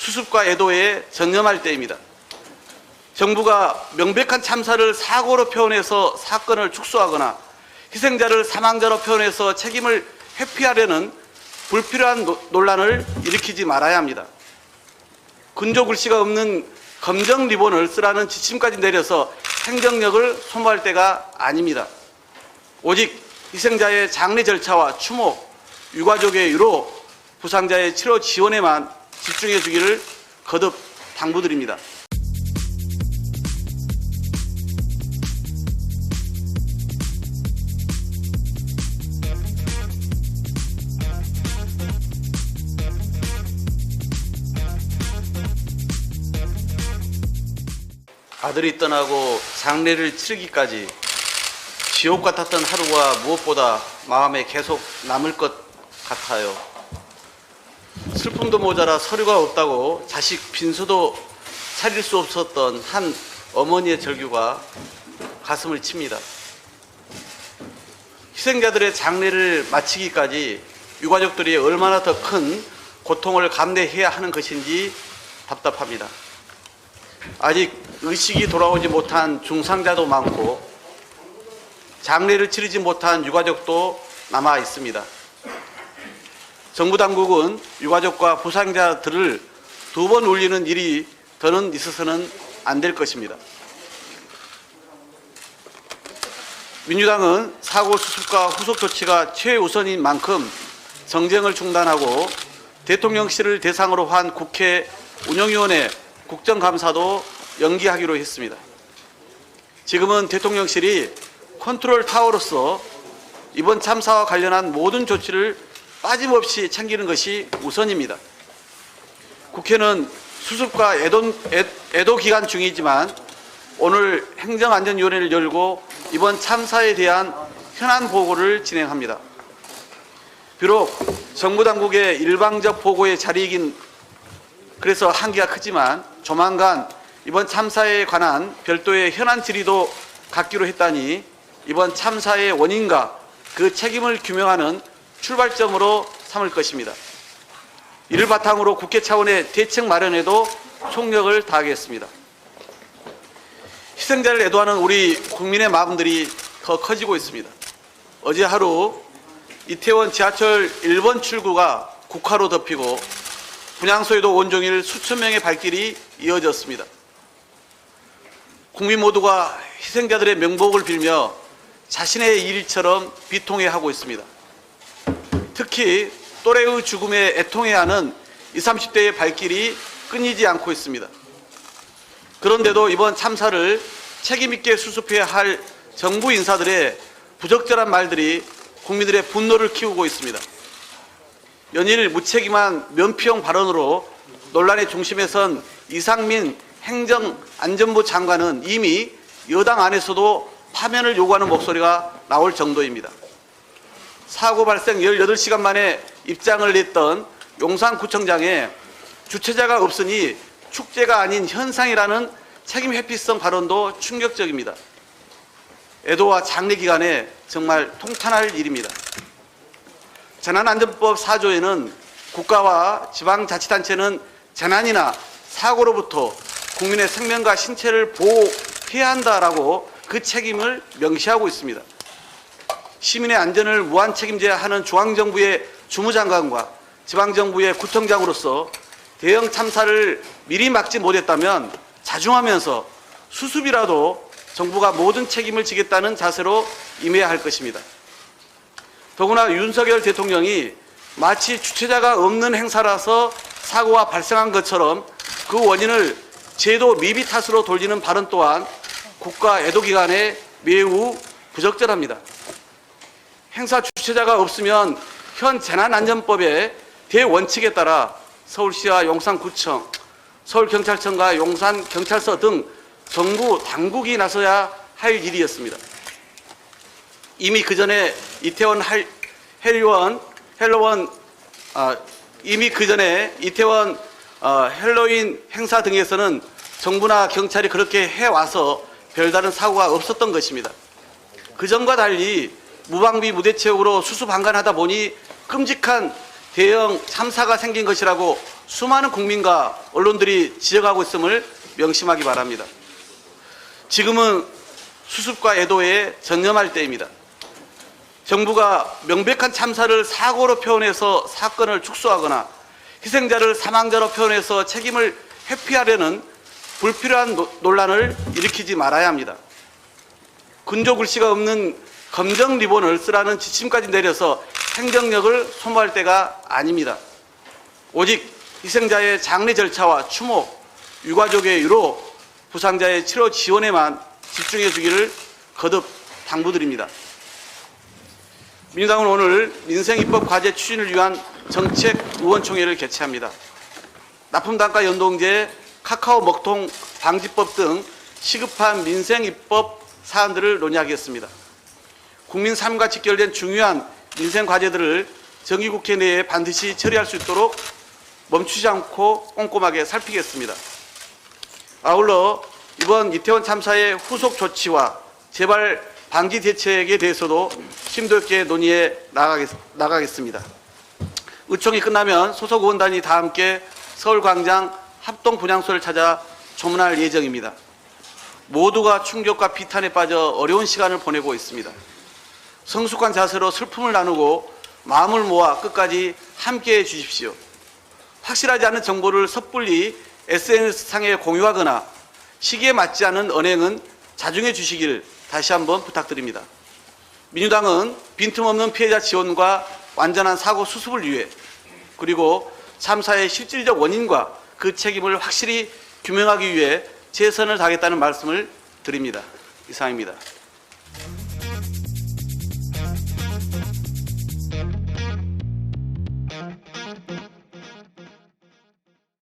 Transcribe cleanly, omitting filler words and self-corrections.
수습과 애도에 전념할 때입니다. 정부가 명백한 참사를 사고로 표현해서 사건을 축소하거나 희생자를 사망자로 표현해서 책임을 회피하려는 불필요한 논란을 일으키지 말아야 합니다. 근조 글씨가 없는 검정 리본을 쓰라는 지침까지 내려서 행정력을 소모할 때가 아닙니다. 오직 희생자의 장례 절차와 추모, 유가족의 위로, 부상자의 치료 지원에만 집중해 주기를 거듭 당부드립니다. 아들이 떠나고 장례를 치르기까지 지옥 같았던 하루가 무엇보다 마음에 계속 남을 것 같아요. 슬픔도 모자라 서류가 없다고 자식 빈소도 차릴 수 없었던 한 어머니의 절규가 가슴을 칩니다. 희생자들의 장례를 마치기까지 유가족들이 얼마나 더 큰 고통을 감내해야 하는 것인지 답답합니다. 아직 의식이 돌아오지 못한 중상자도 많고 장례를 치르지 못한 유가족도 남아 있습니다. 정부 당국은 유가족과 부상자들을 두 번 울리는 일이 더는 있어서는 안 될 것입니다. 민주당은 사고 수습과 후속 조치가 최우선인 만큼 정쟁을 중단하고 대통령실을 대상으로 한 국회 운영위원회 국정감사도 연기하기로 했습니다. 지금은 대통령실이 컨트롤 타워로서 이번 참사와 관련한 모든 조치를 빠짐없이 챙기는 것이 우선입니다. 국회는 수습과 애도 기간 중이지만 오늘 행정안전위원회를 열고 이번 참사에 대한 현안 보고를 진행합니다. 비록 정부 당국의 일방적 보고의 자리이긴 그래서 한계가 크지만 조만간 이번 참사에 관한 별도의 현안 질의도 갖기로 했다니 이번 참사의 원인과 그 책임을 규명하는 출발점으로 삼을 것입니다. 이를 바탕으로 국회 차원의 대책 마련에도 총력을 다하겠습니다. 희생자를 애도하는 우리 국민의 마음들이 더 커지고 있습니다. 어제 하루 이태원 지하철 1번 출구가 국화로 덮이고 분향소에도 온종일 수천 명의 발길이 이어졌습니다. 국민 모두가 희생자들의 명복을 빌며 자신의 일처럼 비통해하고 있습니다. 특히 또래의 죽음에 애통해하는 20, 30대의 발길이 끊이지 않고 있습니다. 그런데도 이번 참사를 책임있게 수습해야 할 정부 인사들의 부적절한 말들이 국민들의 분노를 키우고 있습니다. 연일 무책임한 면피형 발언으로 논란의 중심에 선 이상민 행정안전부 장관은 이미 여당 안에서도 파면을 요구하는 목소리가 나올 정도입니다. 사고 발생 18시간 만에 입장을 냈던 용산구청장의 주최자가 없으니 축제가 아닌 현상이라는 책임 회피성 발언도 충격적입니다. 애도와 장례 기간에 정말 통탄할 일입니다. 재난안전법 4조에는 국가와 지방자치단체는 재난이나 사고로부터 국민의 생명과 신체를 보호해야 한다라고 그 책임을 명시하고 있습니다. 시민의 안전을 무한 책임져야 하는 중앙정부의 주무장관과 지방정부의 구청장으로서 대형 참사를 미리 막지 못했다면 자중하면서 수습이라도 정부가 모든 책임을 지겠다는 자세로 임해야 할 것입니다. 더구나 윤석열 대통령이 마치 주최자가 없는 행사라서 사고가 발생한 것처럼 그 원인을 제도 미비 탓으로 돌리는 발언 또한 국가 애도 기간에 매우 부적절합니다. 행사 주최자가 없으면 현 재난안전법의 대원칙에 따라 서울시와 용산구청, 서울경찰청과 용산경찰서 등 정부 당국이 나서야 할 일이었습니다. 이미 그 전에 이태원 헬로윈 행사 등에서는 정부나 경찰이 그렇게 해와서 별다른 사고가 없었던 것입니다. 그전과 달리 무방비 무대책으로 수수방관하다 보니 끔찍한 대형 참사가 생긴 것이라고 수많은 국민과 언론들이 지적하고 있음을 명심하기 바랍니다. 지금은 수습과 애도에 전념할 때입니다. 정부가 명백한 참사를 사고로 표현해서 사건을 축소하거나 희생자를 사망자로 표현해서 책임을 회피하려는 불필요한 논란을 일으키지 말아야 합니다. 근조글씨가 없는 검정 리본을 쓰라는 지침까지 내려서 행정력을 소모할 때가 아닙니다. 오직 희생자의 장례 절차와 추모, 유가족의 위로, 부상자의 치료 지원에만 집중해 주기를 거듭 당부드립니다. 민주당은 오늘 민생입법 과제 추진을 위한 정책의원총회를 개최합니다. 납품단가 연동제, 카카오 먹통 방지법 등 시급한 민생입법 사안들을 논의하겠습니다. 국민 삶과 직결된 중요한 민생 과제들을 정기국회 내에 반드시 처리할 수 있도록 멈추지 않고 꼼꼼하게 살피겠습니다. 아울러 이번 이태원 참사의 후속 조치와 재발 방지 대책에 대해서도 심도 있게 논의해 나가겠습니다. 의총이 끝나면 소속 의원단이 다 함께 서울광장 합동분향소를 찾아 조문할 예정입니다. 모두가 충격과 비탄에 빠져 어려운 시간을 보내고 있습니다. 성숙한 자세로 슬픔을 나누고 마음을 모아 끝까지 함께해 주십시오. 확실하지 않은 정보를 섣불리 SNS상에 공유하거나 시기에 맞지 않은 언행은 자중해 주시길 다시 한번 부탁드립니다. 민주당은 빈틈없는 피해자 지원과 완전한 사고 수습을 위해 그리고 참사의 실질적 원인과 그 책임을 확실히 규명하기 위해 최선을 다하겠다는 말씀을 드립니다. 이상입니다.